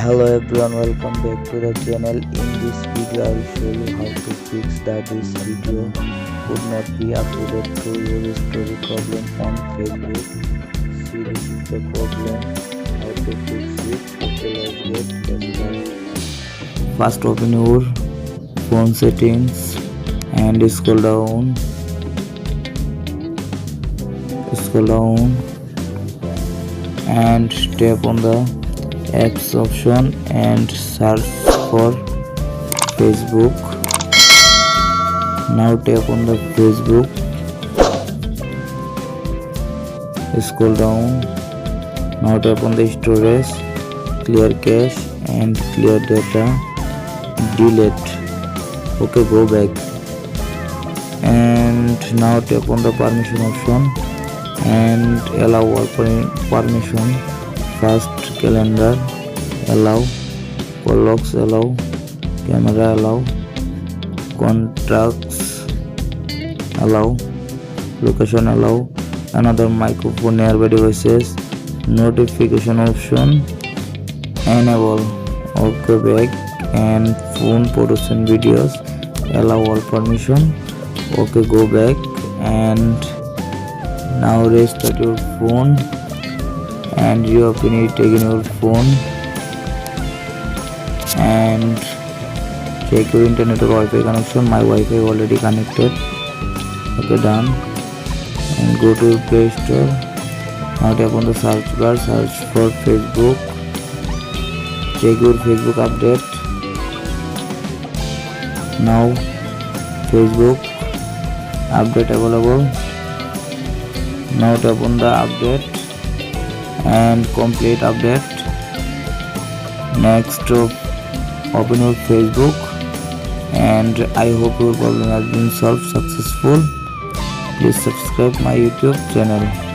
Hello everyone, welcome back to the channel. In this video I will show you how to fix that this video could not be uploaded to your story problem on Facebook. See, this is the problem, how to fix it. Okay, let's get started. First open your phone settings and scroll down and tap on the apps option and search for Facebook. Now tap on the Facebook, scroll down. Now tap on the storage, clear cache and clear data, delete. Okay, go back and now tap on the permission option and allow all permission. First, calendar allow, call logs allow, camera allow, contacts allow, location allow, another microphone, nearby devices, notification option enable. Okay, back and phone photos and videos allow all permission. Okay, go back and now restart your phone and reopen it again your phone and check your internet or Wi-Fi connection. My Wi-Fi already connected. Okay, done. And go to your Play Store. Now tap on the search bar, search for Facebook. Check your Facebook update. Now Facebook update available. Now tap on the update and complete update. Next, open your Facebook and I hope your problem has been solved successful. Please subscribe my YouTube channel.